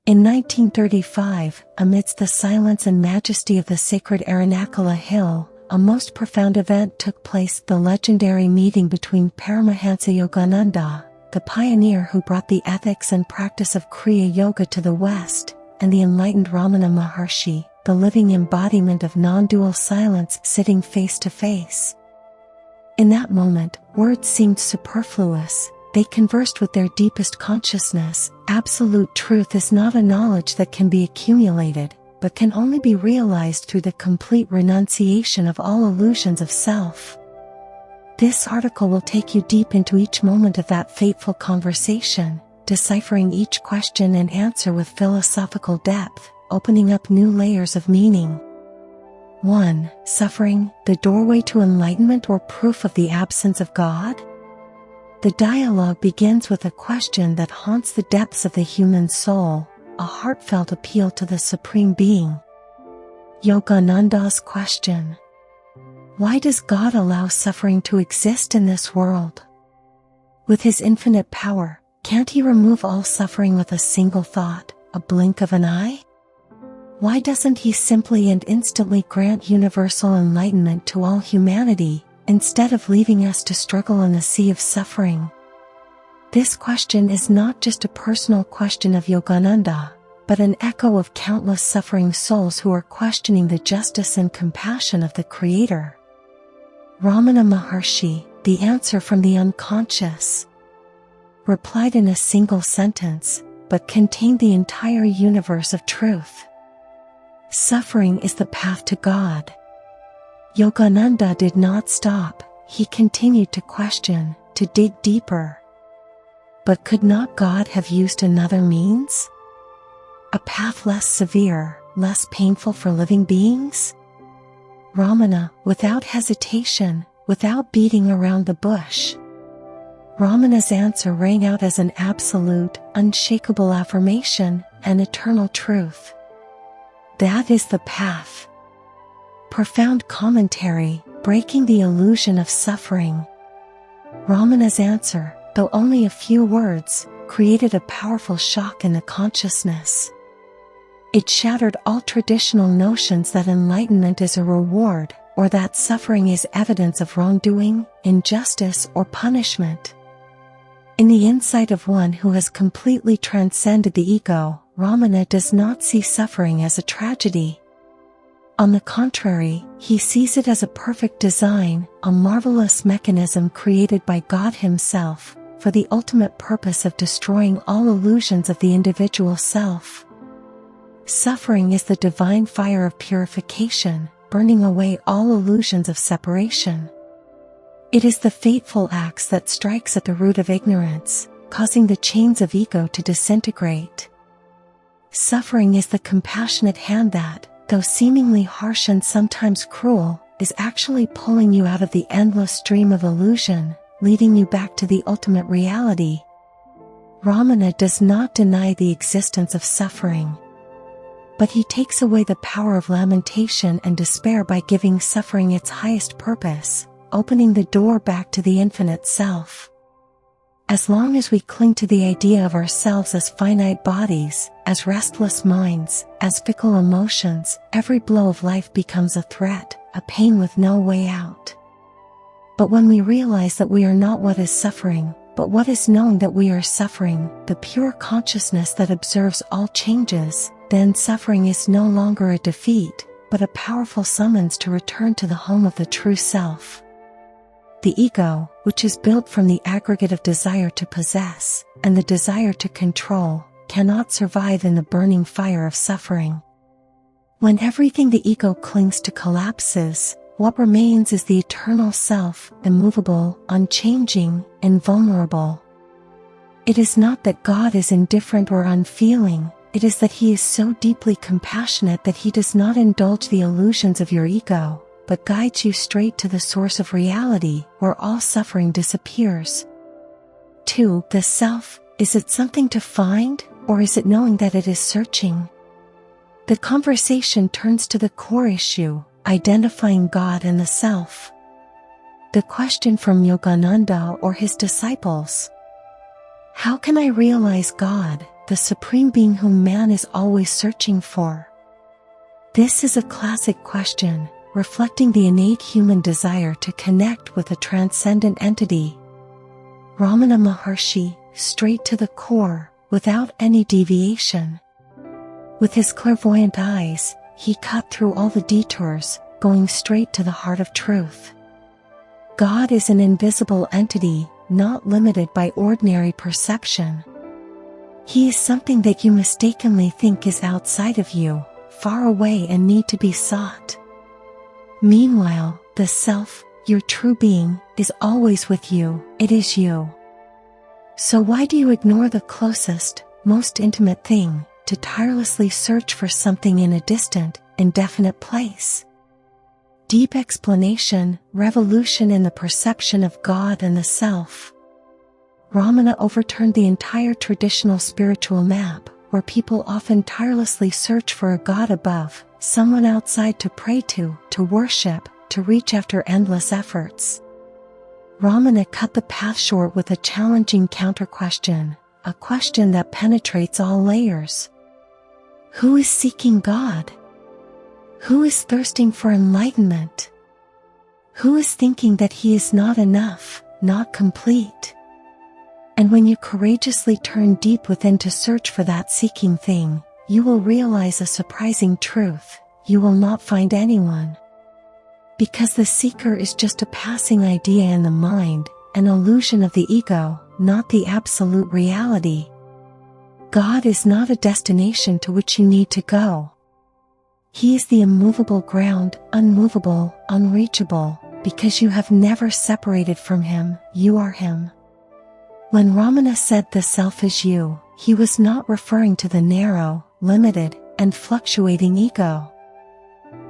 In 1935, amidst the silence and majesty of the sacred Aranakula Hill, a most profound event took place: the legendary meeting between Paramahansa Yogananda, the pioneer who brought the ethics and practice of Kriya Yoga to the West, and the enlightened Ramana Maharshi, the living embodiment of non-dual silence, sitting face to face. In that moment, words seemed superfluous. They conversed with their deepest consciousness. Absolute truth is not a knowledge that can be accumulated, but can only be realized through the complete renunciation of all illusions of self. This article will take you deep into each moment of that fateful conversation, deciphering each question and answer with philosophical depth, opening up new layers of meaning. 1. Suffering, the doorway to enlightenment or proof of the absence of God? The dialogue begins with a question that haunts the depths of the human soul, a heartfelt appeal to the Supreme Being. Yogananda's question: why does God allow suffering to exist in this world? With His infinite power, can't He remove all suffering with a single thought, a blink of an eye? Why doesn't He simply and instantly grant universal enlightenment to all humanity, instead of leaving us to struggle in the sea of suffering? This question is not just a personal question of Yogananda, but an echo of countless suffering souls who are questioning the justice and compassion of the Creator. Ramana Maharshi, the answer from the unconscious, replied in a single sentence, but contained the entire universe of truth. Suffering is the path to God. Yogananda did not stop. He continued to question, to dig deeper. But could not God have used another means? A path less severe, less painful for living beings? Ramana, without hesitation, without beating around the bush. Ramana's answer rang out as an absolute, unshakable affirmation, an eternal truth. That is the path. Profound commentary, breaking the illusion of suffering. Ramana's answer, though only a few words, created a powerful shock in the consciousness. It shattered all traditional notions that enlightenment is a reward, or that suffering is evidence of wrongdoing, injustice, or punishment. In the insight of one who has completely transcended the ego, Ramana does not see suffering as a tragedy. On the contrary, he sees it as a perfect design, a marvelous mechanism created by God Himself, for the ultimate purpose of destroying all illusions of the individual self. Suffering is the divine fire of purification, burning away all illusions of separation. It is the fateful axe that strikes at the root of ignorance, causing the chains of ego to disintegrate. Suffering is the compassionate hand that, though seemingly harsh and sometimes cruel, is actually pulling you out of the endless stream of illusion, leading you back to the ultimate reality. Ramana does not deny the existence of suffering, but he takes away the power of lamentation and despair by giving suffering its highest purpose, opening the door back to the infinite self. As long as we cling to the idea of ourselves as finite bodies, as restless minds, as fickle emotions, every blow of life becomes a threat, a pain with no way out. But when we realize that we are not what is suffering, but what is knowing that we are suffering, the pure consciousness that observes all changes, then suffering is no longer a defeat, but a powerful summons to return to the home of the true self. The ego, which is built from the aggregate of desire to possess, and the desire to control, cannot survive in the burning fire of suffering. When everything the ego clings to collapses, what remains is the eternal self, immovable, unchanging, invulnerable. It is not that God is indifferent or unfeeling, it is that He is so deeply compassionate that He does not indulge the illusions of your ego, but guides you straight to the source of reality, where all suffering disappears. 2. The self, is it something to find, or is it knowing that it is searching? The conversation turns to the core issue, identifying God and the self. The question from Yogananda or his disciples: how can I realize God, the supreme being whom man is always searching for? This is a classic question, reflecting the innate human desire to connect with a transcendent entity. Ramana Maharshi, straight to the core, without any deviation. With his clairvoyant eyes, he cut through all the detours, going straight to the heart of truth. God is an invisible entity, not limited by ordinary perception. He is something that you mistakenly think is outside of you, far away and need to be sought. Meanwhile, the self, your true being, is always with you. It is you. So why do you ignore the closest, most intimate thing, to tirelessly search for something in a distant, indefinite place? Deep explanation, revolution in the perception of God and the self. Ramana overturned the entire traditional spiritual map, where people often tirelessly search for a God above, someone outside to pray to worship, to reach after endless efforts. Ramana cut the path short with a challenging counter-question, a question that penetrates all layers. Who is seeking God? Who is thirsting for enlightenment? Who is thinking that he is not enough, not complete? And when you courageously turn deep within to search for that seeking thing, you will realize a surprising truth: you will not find anyone. Because the seeker is just a passing idea in the mind, an illusion of the ego, not the absolute reality. God is not a destination to which you need to go. He is the immovable ground, unmovable, unreachable, because you have never separated from him, you are him. When Ramana said the self is you, he was not referring to the narrow, limited, and fluctuating ego.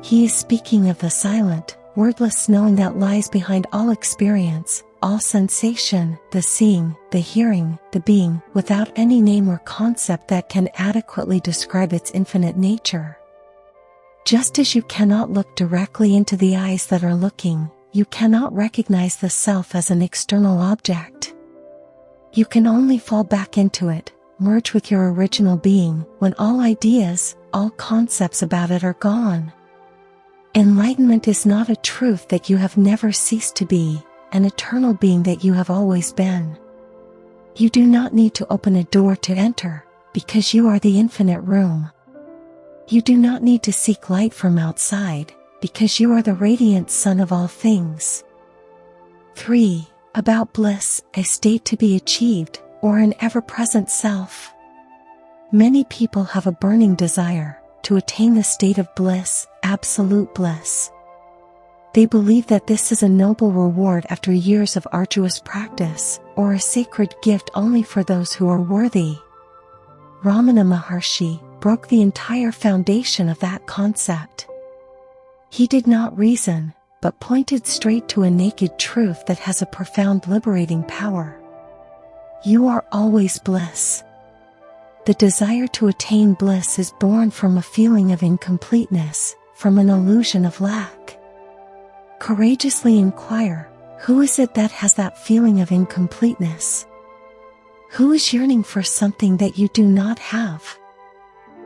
He is speaking of the silent, wordless knowing that lies behind all experience, all sensation, the seeing, the hearing, the being, without any name or concept that can adequately describe its infinite nature. Just as you cannot look directly into the eyes that are looking, you cannot recognize the self as an external object. You can only fall back into it, merge with your original being, when all ideas, all concepts about it are gone. Enlightenment is not a truth that you have never ceased to be, an eternal being that you have always been. You do not need to open a door to enter, because you are the infinite room. You do not need to seek light from outside, because you are the radiant sun of all things. 3. About bliss, a state to be achieved, or an ever-present self. Many people have a burning desire to attain the state of bliss, absolute bliss. They believe that this is a noble reward after years of arduous practice, or a sacred gift only for those who are worthy. Ramana Maharshi broke the entire foundation of that concept. He did not reason, but pointed straight to a naked truth that has a profound liberating power. You are always bliss. The desire to attain bliss is born from a feeling of incompleteness, from an illusion of lack. Courageously inquire, who is it that has that feeling of incompleteness? Who is yearning for something that you do not have?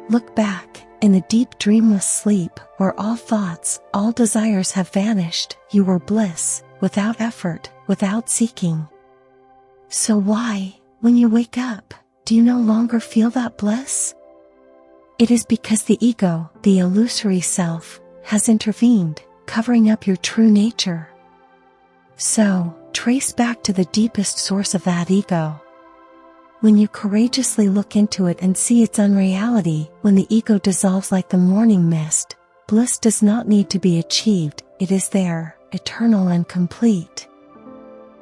Look back, in the deep dreamless sleep, where all thoughts, all desires have vanished, you were bliss, without effort, without seeking. So why, when you wake up, do you no longer feel that bliss? It is because the ego, the illusory self, has intervened, covering up your true nature. So, trace back to the deepest source of that ego. When you courageously look into it and see its unreality, when the ego dissolves like the morning mist, bliss does not need to be achieved, it is there, eternal and complete.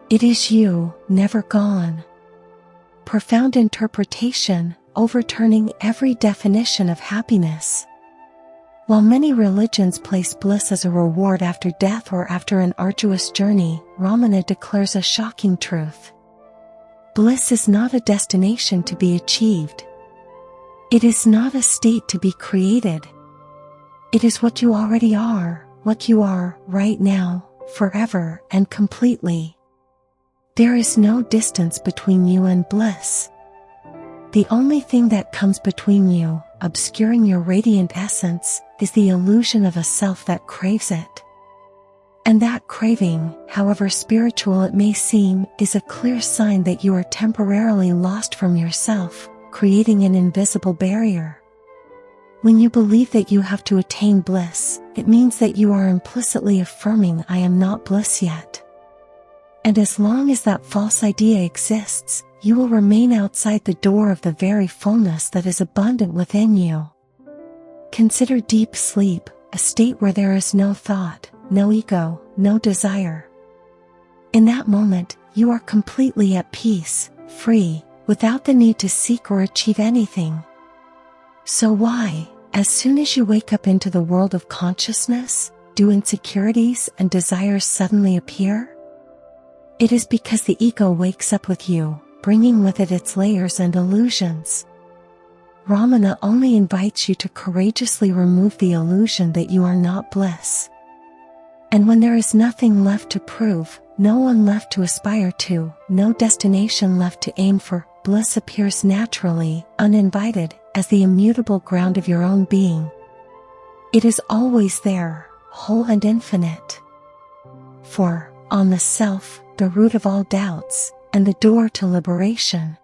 It is you, never gone. Profound interpretation, overturning every definition of happiness. While many religions place bliss as a reward after death or after an arduous journey, Ramana declares a shocking truth. Bliss is not a destination to be achieved. It is not a state to be created. It is what you already are, what you are, right now, forever and completely. There is no distance between you and bliss. The only thing that comes between you, obscuring your radiant essence, is the illusion of a self that craves it. And that craving, however spiritual it may seem, is a clear sign that you are temporarily lost from yourself, creating an invisible barrier. When you believe that you have to attain bliss, it means that you are implicitly affirming, "I am not bliss yet." And as long as that false idea exists, you will remain outside the door of the very fullness that is abundant within you. Consider deep sleep, a state where there is no thought, no ego, no desire. In that moment, you are completely at peace, free, without the need to seek or achieve anything. So why, as soon as you wake up into the world of consciousness, do insecurities and desires suddenly appear? It is because the ego wakes up with you, bringing with it its layers and illusions. Ramana only invites you to courageously remove the illusion that you are not bliss. And when there is nothing left to prove, no one left to aspire to, no destination left to aim for, bliss appears naturally, uninvited, as the immutable ground of your own being. It is always there, whole and infinite. For, on the self, the root of all doubts, and the door to liberation.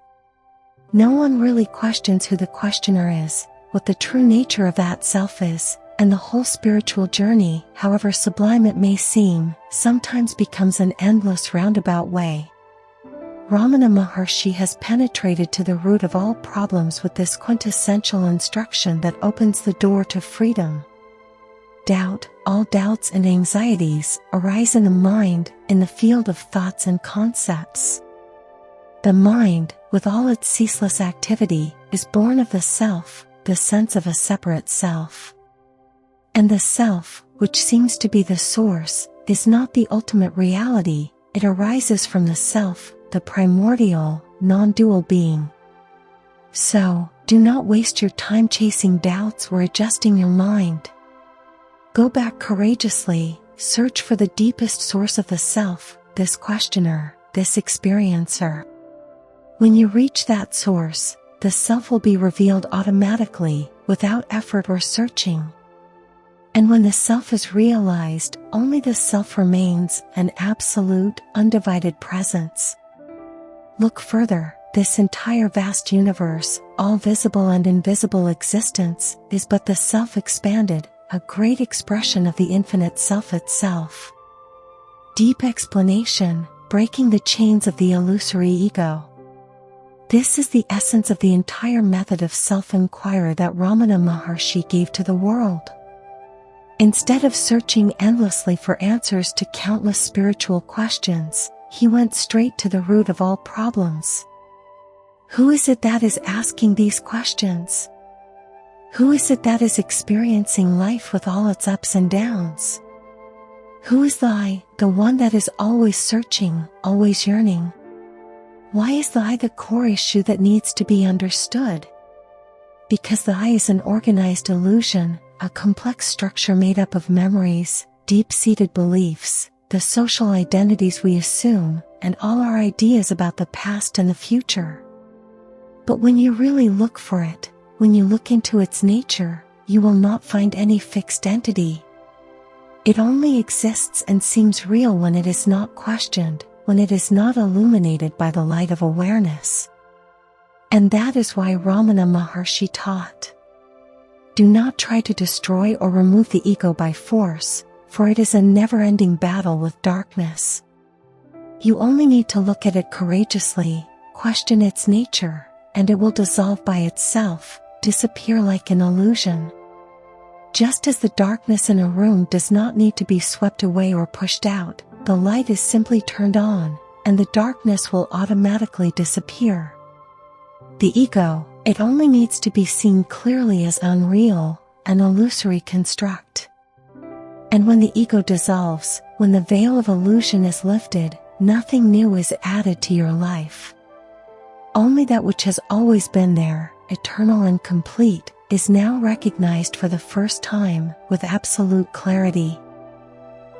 No one really questions who the questioner is, what the true nature of that self is, and the whole spiritual journey, however sublime it may seem, sometimes becomes an endless roundabout way. Ramana Maharshi has penetrated to the root of all problems with this quintessential instruction that opens the door to freedom. Doubt, all doubts and anxieties, arise in the mind, in the field of thoughts and concepts. The mind, with all its ceaseless activity, is born of the self, the sense of a separate self. And the self, which seems to be the source, is not the ultimate reality, it arises from the self, the primordial, non-dual being. So, do not waste your time chasing doubts or adjusting your mind. Go back courageously, search for the deepest source of the self, this questioner, this experiencer. When you reach that source, the self will be revealed automatically, without effort or searching. And when the self is realized, only the self remains, an absolute, undivided presence. Look further, this entire vast universe, all visible and invisible existence, is but the self expanded, a great expression of the infinite self itself. Deep explanation, breaking the chains of the illusory ego. This is the essence of the entire method of self-inquiry that Ramana Maharshi gave to the world. Instead of searching endlessly for answers to countless spiritual questions, he went straight to the root of all problems. Who is it that is asking these questions? Who is it that is experiencing life with all its ups and downs? Who is the I, the one that is always searching, always yearning? Why is the I the core issue that needs to be understood? Because the I is an organized illusion, a complex structure made up of memories, deep-seated beliefs, the social identities we assume, and all our ideas about the past and the future. But when you really look for it, when you look into its nature, you will not find any fixed entity. It only exists and seems real when it is not questioned, when it is not illuminated by the light of awareness. And that is why Ramana Maharshi taught. Do not try to destroy or remove the ego by force, for it is a never-ending battle with darkness. You only need to look at it courageously, question its nature, and it will dissolve by itself, disappear like an illusion. Just as the darkness in a room does not need to be swept away or pushed out, the light is simply turned on, and the darkness will automatically disappear. The ego, it only needs to be seen clearly as unreal, an illusory construct. And when the ego dissolves, when the veil of illusion is lifted, nothing new is added to your life. Only that which has always been there, eternal and complete, is now recognized for the first time, with absolute clarity.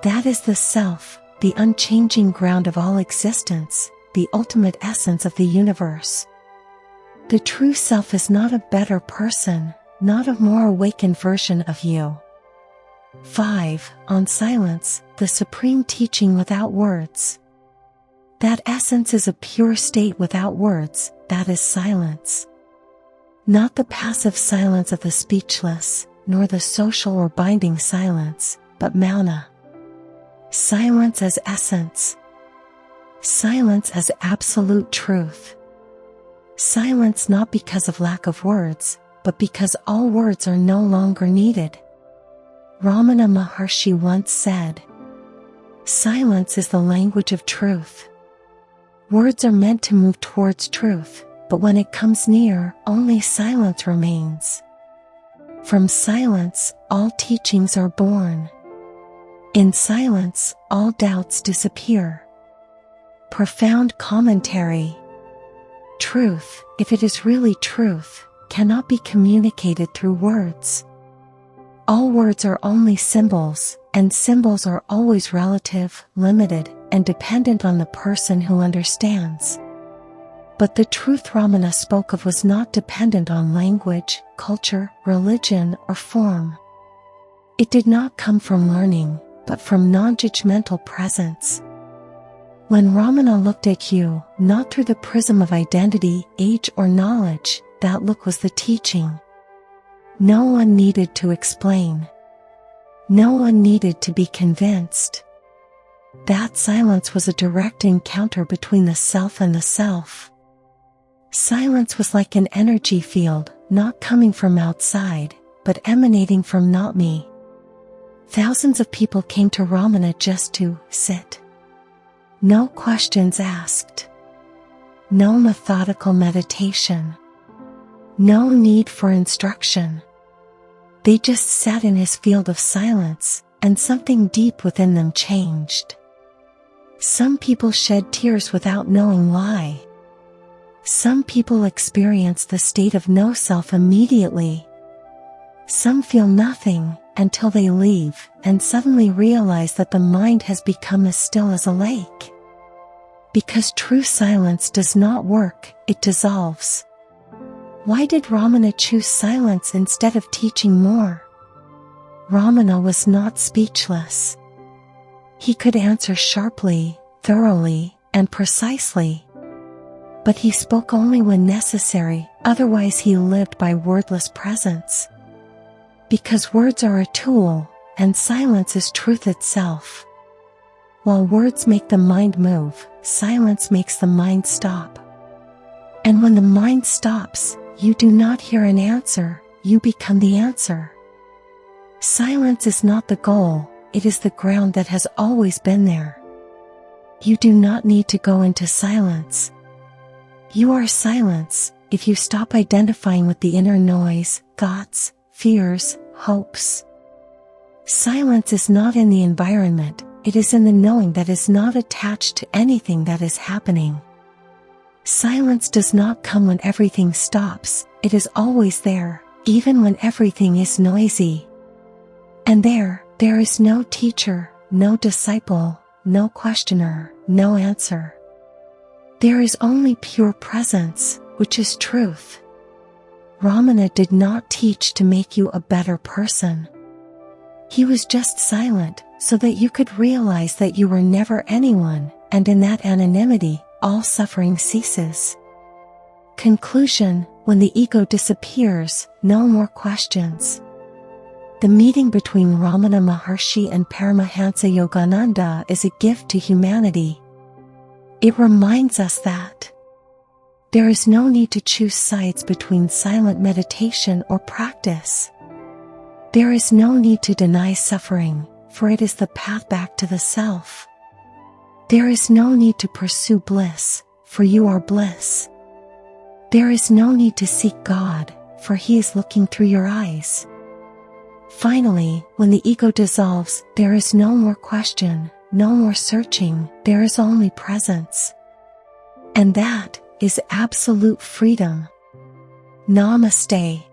That is the self, the unchanging ground of all existence, the ultimate essence of the universe. the true self is not a better person, not a more awakened version of you. 5. On silence, the supreme teaching without words. That essence is a pure state without words, that is silence. Not the passive silence of the speechless, nor the social or binding silence, but mauna. Silence as essence. Silence as absolute truth. Silence not because of lack of words, but because all words are no longer needed. Ramana Maharshi once said, "Silence is the language of truth." Words are meant to move towards truth, but when it comes near, only silence remains. From silence, all teachings are born. In silence, all doubts disappear. Profound commentary. Truth, if it is really truth, cannot be communicated through words. All words are only symbols, and symbols are always relative, limited, and dependent on the person who understands. But the truth Ramana spoke of was not dependent on language, culture, religion, or form. It did not come from learning, but from non-judgmental presence. When Ramana looked at you, not through the prism of identity, age, or knowledge, that look was the teaching. No one needed to explain. No one needed to be convinced. That silence was a direct encounter between the self and the self. Silence was like an energy field, not coming from outside, but emanating from not me. Thousands of people came to Ramana just to sit. No questions asked. No methodical meditation. No need for instruction. They just sat in his field of silence, and something deep within them changed. Some people shed tears without knowing why. Some people experience the state of no self immediately. Some feel nothing until they leave and suddenly realize that the mind has become as still as a lake. Because true silence does not work, it dissolves. Why did Ramana choose silence instead of teaching more? Ramana was not speechless. He could answer sharply, thoroughly, and precisely. But he spoke only when necessary, otherwise he lived by wordless presence. Because words are a tool, and silence is truth itself. While words make the mind move, silence makes the mind stop. And when the mind stops, you do not hear an answer, you become the answer. Silence is not the goal, it is the ground that has always been there. You do not need to go into silence. You are silence if you stop identifying with the inner noise, thoughts, fears, hopes. Silence is not in the environment, it is in the knowing that is not attached to anything that is happening. Silence does not come when everything stops, it is always there, even when everything is noisy. And there is no teacher, no disciple, no questioner, no answer. There is only pure presence, which is truth. Ramana did not teach to make you a better person. He was just silent, so that you could realize that you were never anyone, and in that anonymity, all suffering ceases. Conclusion: when the ego disappears, no more questions. The meeting between Ramana Maharshi and Paramahansa Yogananda is a gift to humanity. It reminds us that there is no need to choose sides between silent meditation or practice. There is no need to deny suffering, for it is the path back to the self. There is no need to pursue bliss, for you are bliss. There is no need to seek God, for He is looking through your eyes. Finally, when the ego dissolves, there is no more question, no more searching, there is only presence. And that is absolute freedom. Namaste.